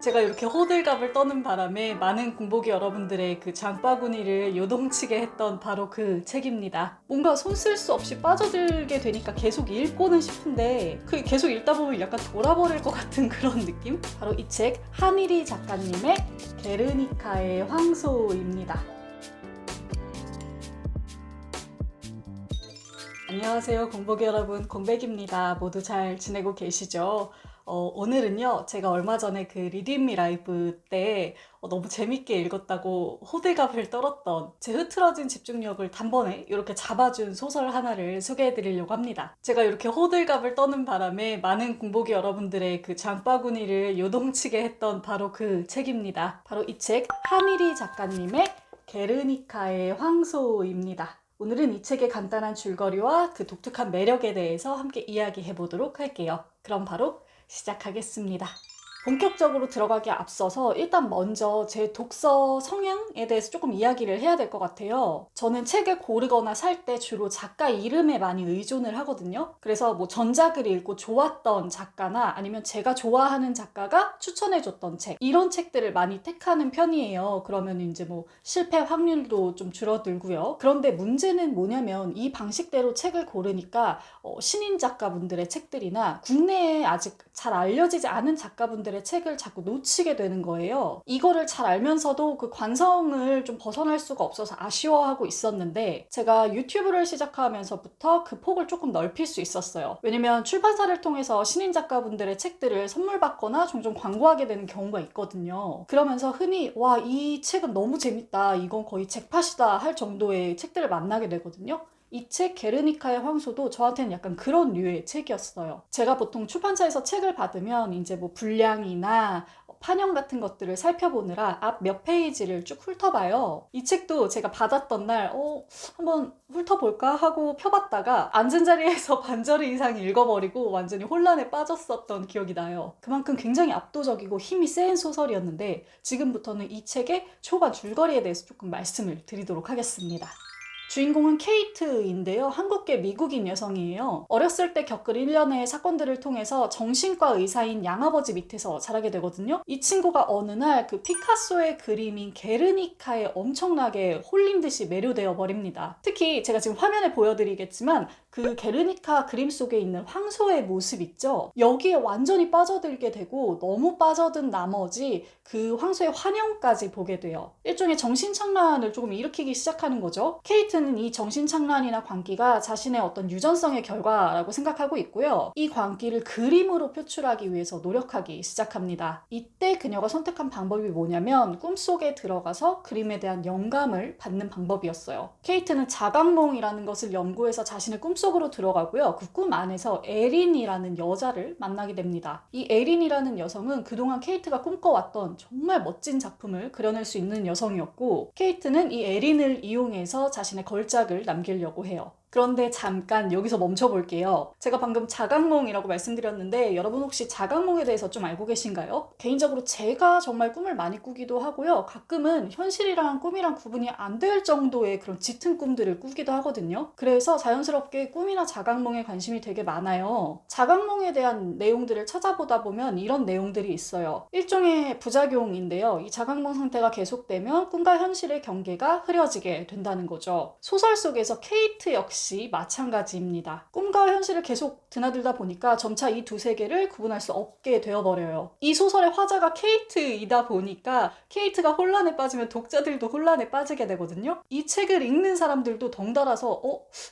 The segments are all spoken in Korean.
제가 이렇게 호들갑을 떠는 바람에 많은 공보기 여러분들의 그 장바구니를 요동치게 했던 바로 그 책입니다. 뭔가 손 쓸 수 없이 빠져들게 되니까 계속 읽고는 싶은데 그 계속 읽다 보면 약간 돌아버릴 것 같은 그런 느낌? 바로 이 책 하미리 작가님의 게르니카의 황소입니다. 안녕하세요 공보기 여러분, 공백입니다. 모두 잘 지내고 계시죠? 오늘은요, 제가 얼마 전에 그 리딩미 라이브 때 너무 재밌게 읽었다고 호들갑을 떨었던 제 흐트러진 집중력을 단번에 이렇게 잡아준 소설 하나를 소개해 드리려고 합니다. 제가 이렇게 호들갑을 떠는 바람에 많은 공보기 여러분들의 그 장바구니를 요동치게 했던 바로 그 책입니다. 바로 이 책 하미리 작가님의 게르니카의 황소입니다. 오늘은 이 책의 간단한 줄거리와 그 독특한 매력에 대해서 함께 이야기해 보도록 할게요. 그럼 바로 시작하겠습니다. 본격적으로 들어가기 앞서서 일단 먼저 제 독서 성향에 대해서 조금 이야기를 해야 될 것 같아요. 저는 책을 고르거나 살 때 주로 작가 이름에 많이 의존을 하거든요. 그래서 뭐 전작을 읽고 좋았던 작가나 아니면 제가 좋아하는 작가가 추천해줬던 책, 이런 책들을 많이 택하는 편이에요. 그러면 이제 뭐 실패 확률도 좀 줄어들고요. 그런데 문제는 뭐냐면 이 방식대로 책을 고르니까 신인 작가분들의 책들이나 국내에 아직 잘 알려지지 않은 작가분들의 책을 자꾸 놓치게 되는 거예요. 이거를 잘 알면서도 그 관성을 좀 벗어날 수가 없어서 아쉬워하고 있었는데, 제가 유튜브를 시작하면서부터 그 폭을 조금 넓힐 수 있었어요. 왜냐면 출판사를 통해서 신인 작가분들의 책들을 선물 받거나 종종 광고하게 되는 경우가 있거든요. 그러면서 흔히 와, 이 책은 너무 재밌다, 이건 거의 잭팟이다 할 정도의 책들을 만나게 되거든요. 이 책 게르니카의 황소도 저한테는 약간 그런 류의 책이었어요. 제가 보통 출판사에서 책을 받으면 이제 뭐 분량이나 판형 같은 것들을 살펴보느라 앞 몇 페이지를 쭉 훑어봐요. 이 책도 제가 받았던 날 한번 훑어볼까 하고 펴봤다가 앉은 자리에서 반절을 이상 읽어버리고 완전히 혼란에 빠졌었던 기억이 나요. 그만큼 굉장히 압도적이고 힘이 센 소설이었는데, 지금부터는 이 책의 초반 줄거리에 대해서 조금 말씀을 드리도록 하겠습니다. 주인공은 케이트인데요. 한국계 미국인 여성이에요. 어렸을 때 겪을 일련의 사건들을 통해서 정신과 의사인 양아버지 밑에서 자라게 되거든요. 이 친구가 어느 날 그 피카소의 그림인 게르니카에 엄청나게 홀린 듯이 매료되어 버립니다. 특히 제가 지금 화면에 보여드리겠지만 그 게르니카 그림 속에 있는 황소의 모습 있죠? 여기에 완전히 빠져들게 되고, 너무 빠져든 나머지 그 황소의 환영까지 보게 돼요. 일종의 정신착란을 조금 일으키기 시작하는 거죠. 케이트는 이 정신착란이나 광기가 자신의 어떤 유전성의 결과라고 생각하고 있고요. 이 광기를 그림으로 표출하기 위해서 노력하기 시작합니다. 이때 그녀가 선택한 방법이 뭐냐면 꿈속에 들어가서 그림에 대한 영감을 받는 방법이었어요. 케이트는 자각몽이라는 것을 연구해서 자신의 꿈속으로 들어가고요. 그 꿈 안에서 에린이라는 여자를 만나게 됩니다. 이 에린이라는 여성은 그동안 케이트가 꿈꿔왔던 정말 멋진 작품을 그려낼 수 있는 여성이었고, 케이트는 이 에린을 이용해서 자신의 걸작을 남기려고 해요. 그런데 잠깐 여기서 멈춰볼게요. 제가 방금 자각몽이라고 말씀드렸는데, 여러분 혹시 자각몽에 대해서 좀 알고 계신가요? 개인적으로 제가 정말 꿈을 많이 꾸기도 하고요. 가끔은 현실이랑 꿈이랑 구분이 안 될 정도의 그런 짙은 꿈들을 꾸기도 하거든요. 그래서 자연스럽게 꿈이나 자각몽에 관심이 되게 많아요. 자각몽에 대한 내용들을 찾아보다 보면 이런 내용들이 있어요. 일종의 부작용인데요. 이 자각몽 상태가 계속되면 꿈과 현실의 경계가 흐려지게 된다는 거죠. 소설 속에서 케이트 역시 마찬가지입니다. 꿈과 현실을 계속 드나들다 보니까 점차 이 두 세계를 구분할 수 없게 되어버려요. 이 소설의 화자가 케이트이다 보니까 케이트가 혼란에 빠지면 독자들도 혼란에 빠지게 되거든요. 이 책을 읽는 사람들도 덩달아서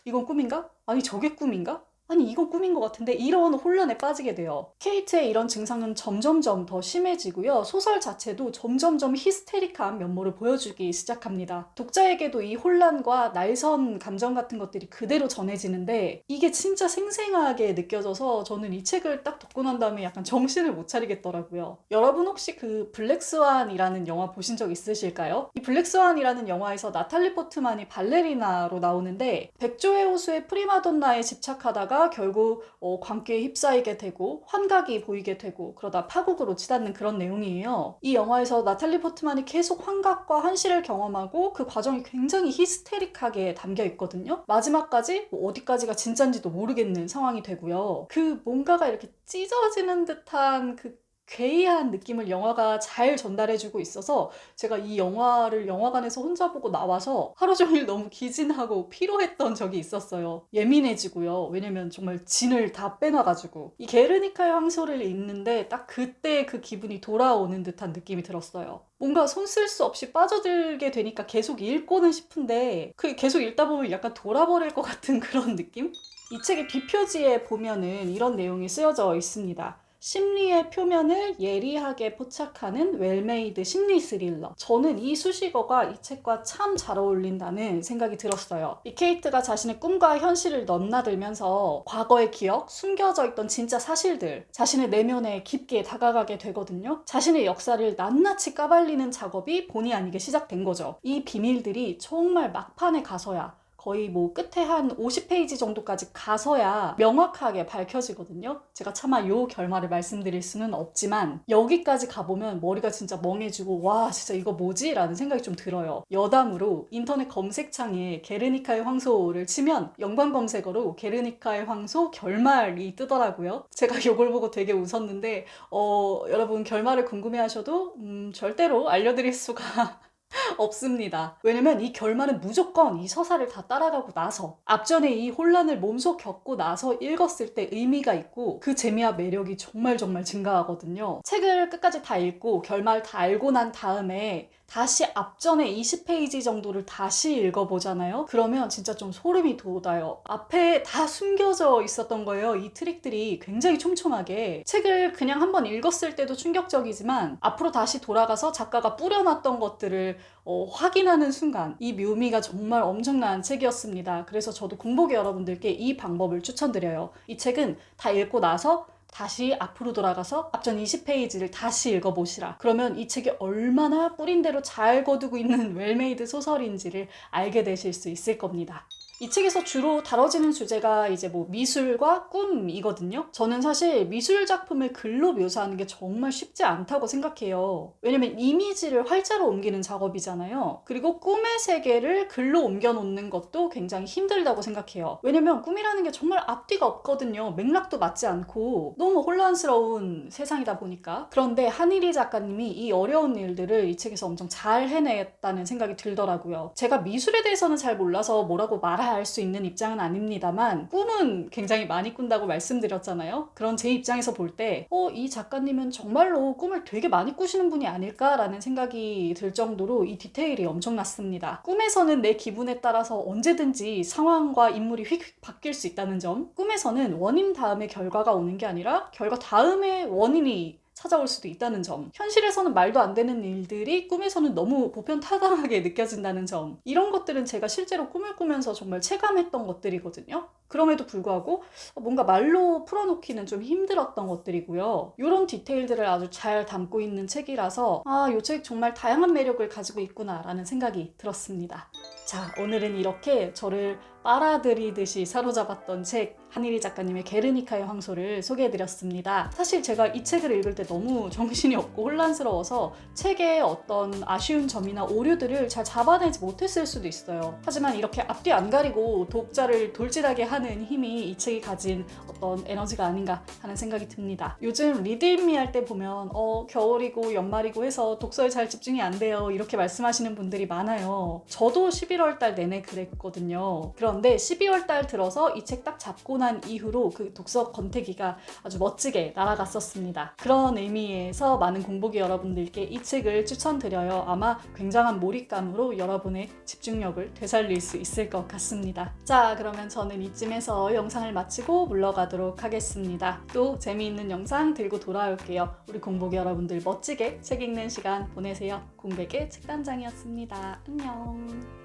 이건 꿈인가? 아니 저게 꿈인가? 아니 이건 꿈인 것 같은데, 이런 혼란에 빠지게 돼요. 케이트의 이런 증상은 점점점 더 심해지고요. 소설 자체도 점점점 히스테릭한 면모를 보여주기 시작합니다. 독자에게도 이 혼란과 날선 감정 같은 것들이 그대로 전해지는데, 이게 진짜 생생하게 느껴져서 저는 이 책을 딱 듣고 난 다음에 약간 정신을 못 차리겠더라고요. 여러분 혹시 그 블랙스완이라는 영화 보신 적 있으실까요? 이 블랙스완이라는 영화에서 나탈리 포트만이 발레리나로 나오는데, 백조의 호수의 프리마돈나에 집착하다가 결국 광기에 휩싸이게 되고 환각이 보이게 되고, 그러다 파국으로 치닫는 그런 내용이에요. 이 영화에서 나탈리 포트만이 계속 환각과 환시를 경험하고 그 과정이 굉장히 히스테릭하게 담겨 있거든요. 마지막까지 어디까지가 진짠지도 모르겠는 상황이 되고요. 그 뭔가가 이렇게 찢어지는 듯한 그 괴이한 느낌을 영화가 잘 전달해주고 있어서 제가 이 영화를 영화관에서 혼자 보고 나와서 하루 종일 너무 기진하고 피로했던 적이 있었어요. 예민해지고요. 왜냐면 정말 진을 다 빼놔가지고. 이 게르니카의 황소를 읽는데 딱 그때 그 기분이 돌아오는 듯한 느낌이 들었어요. 뭔가 손 쓸 수 없이 빠져들게 되니까 계속 읽고는 싶은데 그 계속 읽다 보면 약간 돌아버릴 것 같은 그런 느낌? 이 책의 뒷표지에 보면은 이런 내용이 쓰여져 있습니다. 심리의 표면을 예리하게 포착하는 웰메이드 심리 스릴러. 저는 이 수식어가 이 책과 참 잘 어울린다는 생각이 들었어요. 이 케이트가 자신의 꿈과 현실을 넘나들면서 과거의 기억, 숨겨져 있던 진짜 사실들, 자신의 내면에 깊게 다가가게 되거든요. 자신의 역사를 낱낱이 까발리는 작업이 본의 아니게 시작된 거죠. 이 비밀들이 정말 막판에 가서야 거의 뭐 끝에 한 50페이지 정도까지 가서야 명확하게 밝혀지거든요. 제가 차마 요 결말을 말씀드릴 수는 없지만 여기까지 가보면 머리가 진짜 멍해지고 와 진짜 이거 뭐지? 라는 생각이 좀 들어요. 여담으로 인터넷 검색창에 게르니카의 황소를 치면 연관 검색어로 게르니카의 황소 결말이 뜨더라고요. 제가 요걸 보고 되게 웃었는데 여러분 결말을 궁금해하셔도 절대로 알려드릴 수가 없습니다. 왜냐면 이 결말은 무조건 이 서사를 다 따라가고 나서 앞전에 이 혼란을 몸소 겪고 나서 읽었을 때 의미가 있고 그 재미와 매력이 정말 증가하거든요. 책을 끝까지 다 읽고 결말 다 알고 난 다음에 다시 앞전에 20페이지 정도를 다시 읽어보잖아요. 그러면 진짜 좀 소름이 돋아요. 앞에 다 숨겨져 있었던 거예요. 이 트릭들이 굉장히 촘촘하게. 책을 그냥 한번 읽었을 때도 충격적이지만 앞으로 다시 돌아가서 작가가 뿌려놨던 것들을 확인하는 순간 이 묘미가 정말 엄청난 책이었습니다. 그래서 저도 공복이 여러분들께 이 방법을 추천드려요. 이 책은 다 읽고 나서 다시 앞으로 돌아가서 앞전 20페이지를 다시 읽어보시라. 그러면 이 책이 얼마나 뿌린 대로 잘 거두고 있는 웰메이드 소설인지를 알게 되실 수 있을 겁니다. 이 책에서 주로 다뤄지는 주제가 이제 뭐 미술과 꿈이거든요. 저는 사실 미술 작품을 글로 묘사하는 게 정말 쉽지 않다고 생각해요. 왜냐면 이미지를 활자로 옮기는 작업이잖아요. 그리고 꿈의 세계를 글로 옮겨 놓는 것도 굉장히 힘들다고 생각해요. 왜냐면 꿈이라는 게 정말 앞뒤가 없거든요. 맥락도 맞지 않고 너무 혼란스러운 세상이다 보니까. 그런데 한일희 작가님이 이 어려운 일들을 이 책에서 엄청 잘 해냈다는 생각이 들더라고요. 제가 미술에 대해서는 잘 몰라서 뭐라고 말할 수 있는 입장은 아닙니다만 꿈은 굉장히 많이 꾼다고 말씀드렸잖아요. 그런 제 입장에서 볼 때 이 작가님은 정말로 꿈을 되게 많이 꾸시는 분이 아닐까라는 생각이 들 정도로 이 디테일이 엄청났습니다. 꿈에서는 내 기분에 따라서 언제든지 상황과 인물이 휙휙 바뀔 수 있다는 점, 꿈에서는 원인 다음에 결과가 오는 게 아니라 결과 다음에 원인이 찾아올 수도 있다는 점, 현실에서는 말도 안 되는 일들이 꿈에서는 너무 보편타당하게 느껴진다는 점, 이런 것들은 제가 실제로 꿈을 꾸면서 정말 체감했던 것들이거든요. 그럼에도 불구하고 뭔가 말로 풀어놓기는 좀 힘들었던 것들이고요. 이런 디테일들을 아주 잘 담고 있는 책이라서 이 책 정말 다양한 매력을 가지고 있구나 라는 생각이 들었습니다. 자, 오늘은 이렇게 저를 빨아들이듯이 사로잡았던 책 한일희 작가님의 게르니카의 황소를 소개해드렸습니다. 사실 제가 이 책을 읽을 때 너무 정신이 없고 혼란스러워서 책의 어떤 아쉬운 점이나 오류들을 잘 잡아내지 못했을 수도 있어요. 하지만 이렇게 앞뒤 안 가리고 독자를 돌진하게 하는 힘이 이 책이 가진 어떤 에너지가 아닌가 하는 생각이 듭니다. 요즘 리드잇미 할 때 보면 겨울이고 연말이고 해서 독서에 잘 집중이 안 돼요 이렇게 말씀하시는 분들이 많아요. 저도 11월 달 내내 그랬거든요. 그런데 12월 달 들어서 이 책 딱 잡고 난 이후로 그 독서 권태기가 아주 멋지게 날아갔었습니다. 그런 의미에서 많은 공복이 여러분들께 이 책을 추천드려요. 아마 굉장한 몰입감으로 여러분의 집중력을 되살릴 수 있을 것 같습니다. 자, 그러면 저는 이쯤에서 영상을 마치고 물러가도록 하겠습니다. 또 재미있는 영상 들고 돌아올게요. 우리 공복이 여러분들 멋지게 책 읽는 시간 보내세요. 공백의 책단장이었습니다. 안녕.